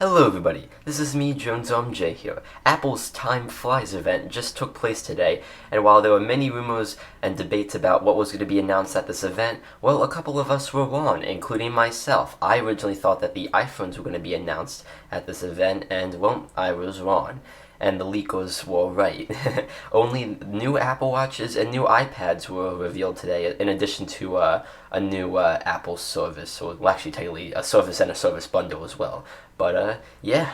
Hello everybody, this is me, JonesOMJ here. Apple's Time Flies event just took place today, and while there were many rumors and debates about what was going to be announced at this event, well, a couple of us were wrong, including myself. I originally thought that the iPhones were going to be announced at this event, and, well, I was wrong. And the leakers were right. Only new Apple Watches and new iPads were revealed today, in addition to a new Apple service, or well, actually technically a service and a service bundle as well. But yeah.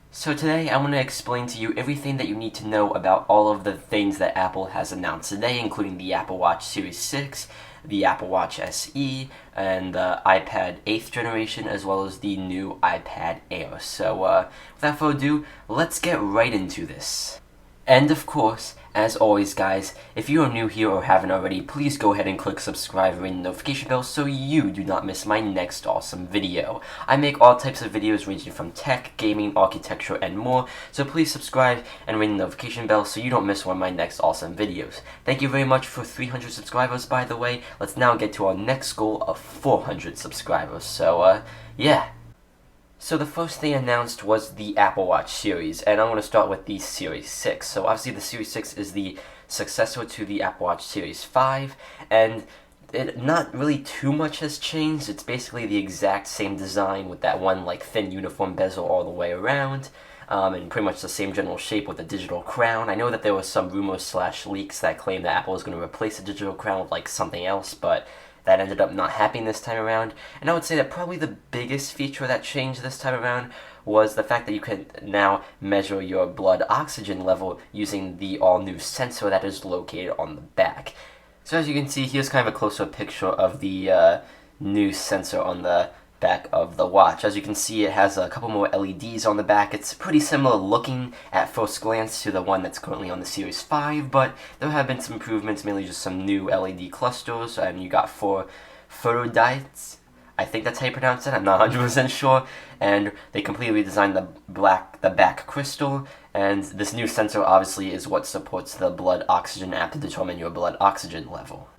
So today I want to explain to you everything that you need to know about all of the things that Apple has announced today, including the Apple Watch Series 6, the Apple Watch SE, and the iPad 8th generation, as well as the new iPad Air. So without further ado, let's get right into this. And of course, as always guys, if you are new here or haven't already, please go ahead and click subscribe and ring the notification bell so you do not miss my next awesome video. I make all types of videos ranging from tech, gaming, architecture, and more, so please subscribe and ring the notification bell so you don't miss one of my next awesome videos. Thank you very much for 300 subscribers, by the way. Let's now get to our next goal of 400 subscribers, so yeah. So the first thing announced was the Apple Watch series, and I'm going to start with the Series 6. So obviously the Series 6 is the successor to the Apple Watch Series 5, and not really too much has changed. It's basically the exact same design with that one like thin uniform bezel all the way around, and pretty much the same general shape with the digital crown. I know that there was some rumors / leaks that claimed that Apple was going to replace the digital crown with like something else, but that ended up not happening this time around. And I would say that probably the biggest feature that changed this time around was the fact that you can now measure your blood oxygen level using the all-new sensor that is located on the back. So as you can see, here's kind of a closer picture of the new sensor on the back of the watch. As you can see, it has a couple more LEDs on the back. It's pretty similar looking at first glance to the one that's currently on the Series 5, but there have been some improvements, mainly just some new LED clusters, and you got 4 photodiodes. I think that's how you pronounce it, I'm not 100% sure, and they completely redesigned the back crystal, and this new sensor obviously is what supports the blood oxygen app to determine your blood oxygen level.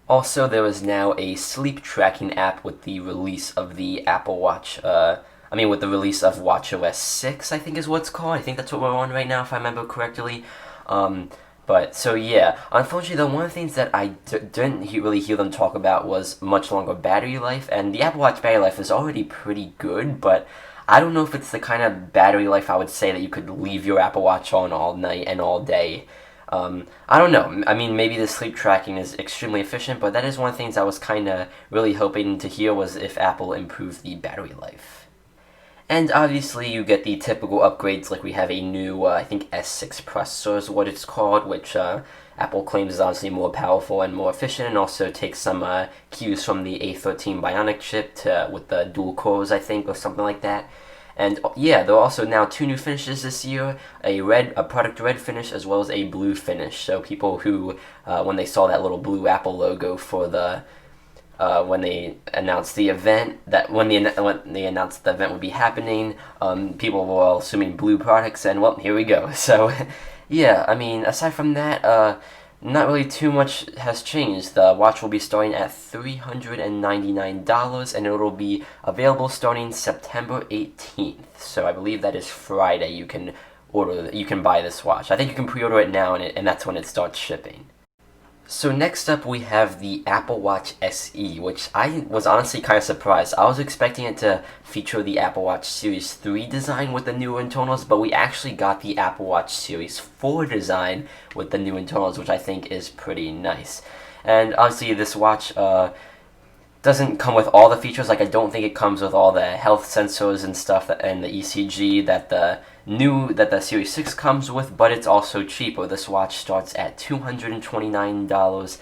Also, there is now a sleep tracking app with the release of the Apple Watch, with the release of WatchOS 6, I think is what it's called. I think that's what we're on right now, if I remember correctly. So yeah, unfortunately though, one of the things that I didn't really hear them talk about was much longer battery life, and the Apple Watch battery life is already pretty good, but I don't know if it's the kind of battery life I would say that you could leave your Apple Watch on all night and all day. I don't know. I mean, maybe the sleep tracking is extremely efficient, but that is one of the things I was kind of really hoping to hear was if Apple improved the battery life. And obviously you get the typical upgrades, like we have a new, I think S6 processor is what it's called, which Apple claims is obviously more powerful and more efficient, and also takes some cues from the A13 Bionic chip with the dual cores, I think, or something like that. And yeah, there are also now 2 new finishes this year, a product red finish as well as a blue finish. So people who, when they saw that little blue Apple logo for the, when they announced the event, when they announced the event would be happening, people were all assuming blue products, and well, here we go. So yeah, I mean, aside from that, not really too much has changed. The watch will be starting at $399, and it will be available starting September 18th. So I believe that is Friday. You can buy this watch. I think you can pre-order it now, and that's when it starts shipping. So next up we have the Apple Watch SE, which I was honestly kind of surprised. I was expecting it to feature the Apple Watch Series 3 design with the new internals, but we actually got the Apple Watch Series 4 design with the new internals, which I think is pretty nice. And obviously this watch doesn't come with all the features. Like, I don't think it comes with all the health sensors and stuff and the ECG that the Series 6 comes with, but it's also cheaper. This watch starts at $229,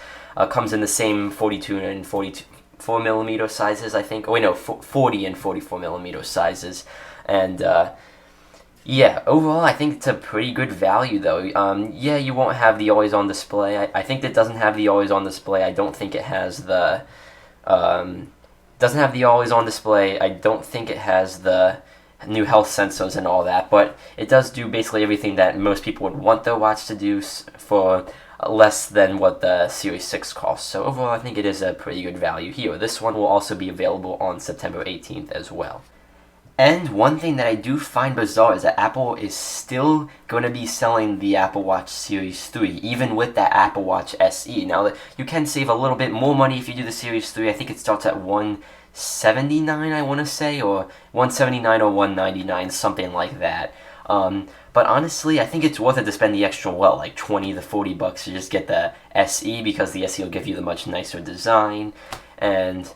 comes in the same 42 and 44 millimeter sizes, I think. Oh wait, no, 40 and 44 millimeter sizes, and yeah, overall I think it's a pretty good value though. Yeah, you won't have the always on display. I think it doesn't have the always on display. I don't think it has the doesn't have the always on display. I don't think it has the new health sensors and all that, but it does do basically everything that most people would want their watch to do for less than what the Series 6 costs. So overall, I think it is a pretty good value here. This one will also be available on September 18th as well. And one thing that I do find bizarre is that Apple is still going to be selling the Apple Watch Series 3, even with that Apple Watch SE. Now, you can save a little bit more money if you do the Series 3. I think it starts at $179, I want to say, or $179 or $199, something like that. But honestly, I think it's worth it to spend the extra, like 20 to 40 bucks to just get the SE, because the SE will give you the much nicer design. And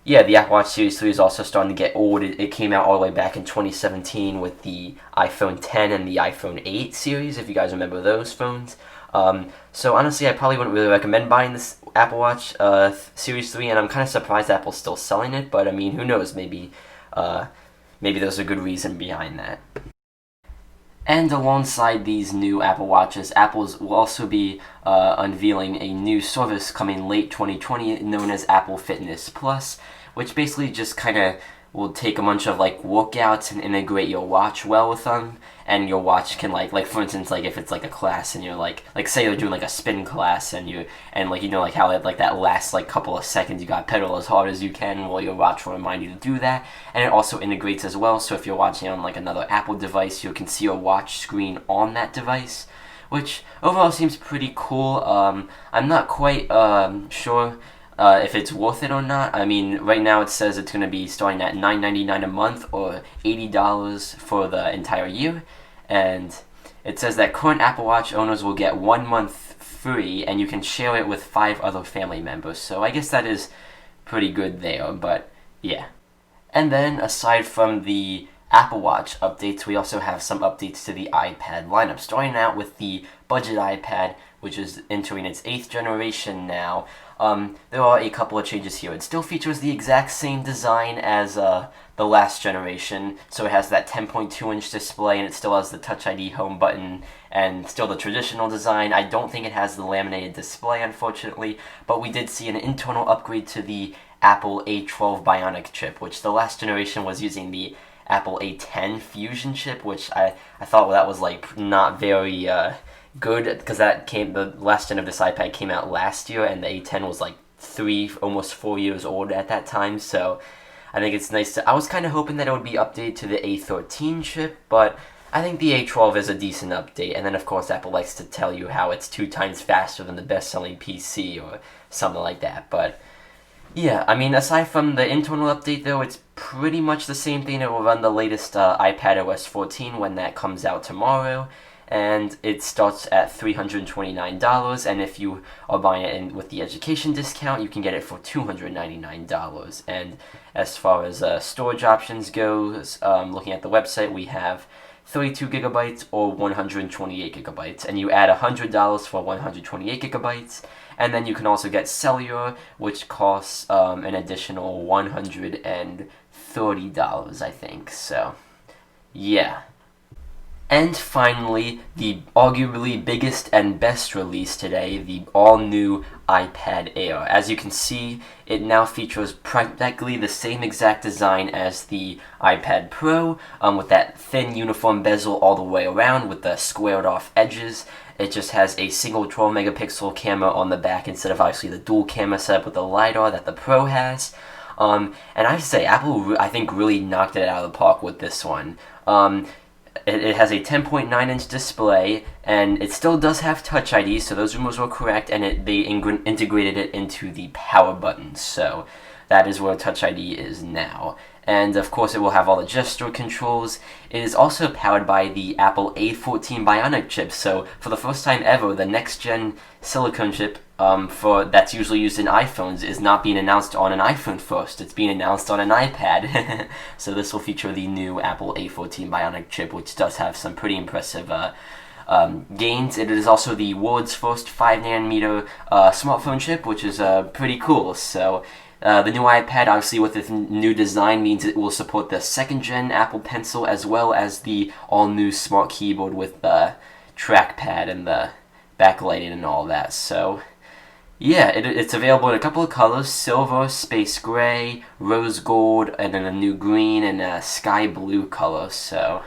yeah, the Apple Watch Series 3 is also starting to get old. It came out all the way back in 2017 with the iPhone 10 and the iPhone 8 series, if you guys remember those phones. So honestly, I probably wouldn't really recommend buying this Apple Watch Series 3, and I'm kind of surprised Apple's still selling it, but I mean, who knows, maybe there's a good reason behind that. And alongside these new Apple Watches, Apple will also be unveiling a new service coming late 2020 known as Apple Fitness Plus, which basically just kind of will take a bunch of like workouts and integrate your watch well with them, and your watch can like for instance, like if it's like a class and you're like say you're doing like a spin class and like, you know, like how like that last like couple of seconds you got pedal as hard as you can, well, your watch will remind you to do that. And it also integrates as well, so if you're watching on like another Apple device, you can see your watch screen on that device, which overall seems pretty cool. I'm not quite sure if it's worth it or not. I mean, right now it says it's going to be starting at $9.99 a month or $80 for the entire year. And it says that current Apple Watch owners will get 1 month free, and you can share it with 5 other family members. So I guess that is pretty good there, but yeah. And then, aside from the Apple Watch updates, we also have some updates to the iPad lineup, starting out with the budget iPad, which is entering its 8th generation now. There are a couple of changes here. It still features the exact same design as the last generation, so it has that 10.2-inch display, and it still has the Touch ID home button, and still the traditional design. I don't think it has the laminated display, unfortunately, but we did see an internal upgrade to the Apple A12 Bionic chip, which the last generation was using the Apple A10 Fusion chip, which I thought that was like not very good, because the last gen of this iPad came out last year, and the A10 was like 3, almost 4 years old at that time, so I think it's nice I was kind of hoping that it would be updated to the A13 chip, but I think the A12 is a decent update. And then of course Apple likes to tell you how it's 2 times faster than the best-selling PC or something like that, but yeah, I mean, aside from the internal update though, it's pretty much the same thing. It will run the latest iPadOS 14 when that comes out tomorrow, and it starts at $329, and if you are buying it with the education discount, you can get it for $299. And as far as storage options goes, looking at the website, we have 32 gigabytes or 128 gigabytes, and you add $100 for 128 gigabytes, and then you can also get cellular, which costs an additional $130, I think. So yeah. And finally, the arguably biggest and best release today, the all-new iPad Air. As you can see, it now features practically the same exact design as the iPad Pro, with that thin uniform bezel all the way around with the squared-off edges. It just has a single 12-megapixel camera on the back instead of obviously the dual camera setup with the LiDAR that the Pro has. And I have to say, Apple, I think, really knocked it out of the park with this one. It has a 10.9-inch display, and it still does have Touch ID, so those rumors were correct, and they integrated it into the power button, so that is where Touch ID is now. And of course, it will have all the gesture controls. It is also powered by the Apple A14 Bionic chip, so for the first time ever, the next-gen silicone chip that's usually used in iPhones is not being announced on an iPhone first. It's being announced on an iPad. So this will feature the new Apple A14 Bionic chip, which does have some pretty impressive gains. It is also the world's first 5nm smartphone chip, which is pretty cool. So the new iPad, obviously with its new design, means it will support the 2nd-gen Apple Pencil as well as the all-new Smart Keyboard with the trackpad and the backlighting and all that. So yeah, it's available in a couple of colors: silver, space gray, rose gold, and then a new green and a sky blue color. So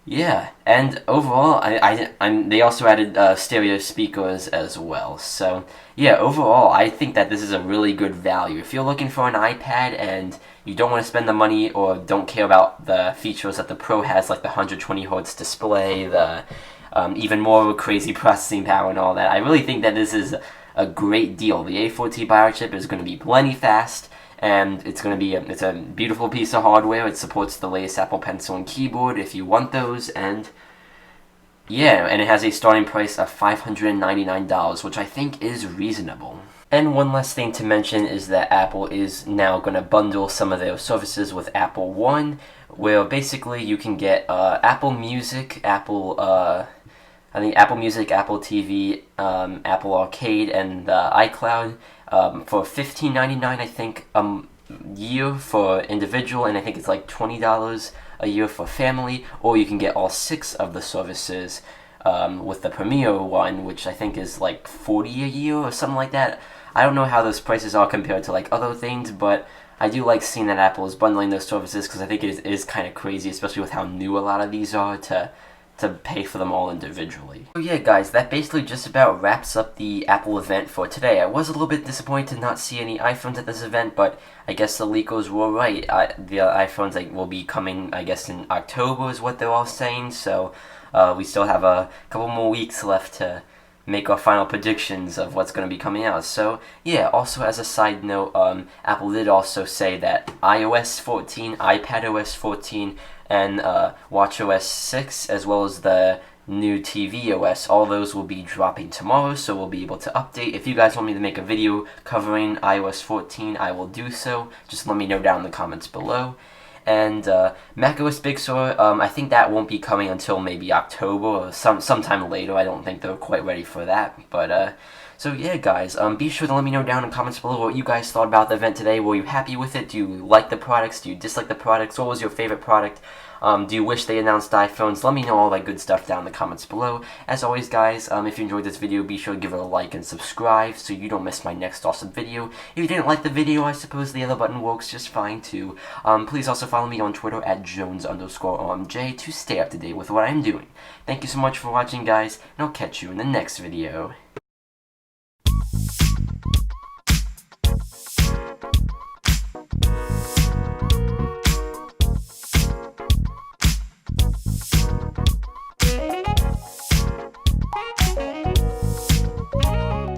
Yeah, and overall, they also added stereo speakers as well. So yeah, overall, I think that this is a really good value. If you're looking for an iPad and you don't want to spend the money or don't care about the features that the Pro has, like the 120 hertz display, the even more crazy processing power and all that, I really think that this is a great deal. The A14 BioChip is going to be plenty fast, and it's going to be it's a beautiful piece of hardware. It supports the latest Apple Pencil and keyboard if you want those, and yeah, and it has a starting price of $599, which I think is reasonable. And one last thing to mention is that Apple is now going to bundle some of their services with Apple One, where basically you can get Apple Music, I think Apple Music, Apple TV, Apple Arcade, and iCloud for $15.99, I think, year for individual, and I think it's like $20 a year for family, or you can get all 6 of the services with the Premier one, which I think is like $40 a year or something like that. I don't know how those prices are compared to like other things, but I do like seeing that Apple is bundling those services because I think it is kind of crazy, especially with how new a lot of these are, to pay for them all individually. So yeah, guys, that basically just about wraps up the Apple event for today. I was a little bit disappointed to not see any iPhones at this event, but I guess the leakers were right. The iPhones will be coming, I guess, in October is what they're all saying, so we still have a couple more weeks left to make our final predictions of what's going to be coming out. So yeah, also as a side note, Apple did also say that iOS 14, iPadOS 14, and WatchOS 6, as well as the new TVOS, all those will be dropping tomorrow, so we'll be able to update. If you guys want me to make a video covering iOS 14, I will do so. Just let me know down in the comments below. And macOS Big Sur, I think that won't be coming until maybe October or sometime later. I don't think they're quite ready for that. But so yeah, guys, be sure to let me know down in the comments below what you guys thought about the event today. Were you happy with it? Do you like the products? Do you dislike the products? What was your favorite product? Do you wish they announced iPhones? Let me know all that good stuff down in the comments below. As always, guys, if you enjoyed this video, be sure to give it a like and subscribe so you don't miss my next awesome video. If you didn't like the video, I suppose the other button works just fine too. Please also follow me on Twitter at Jones_OMJ to stay up to date with what I'm doing. Thank you so much for watching, guys, and I'll catch you in the next video.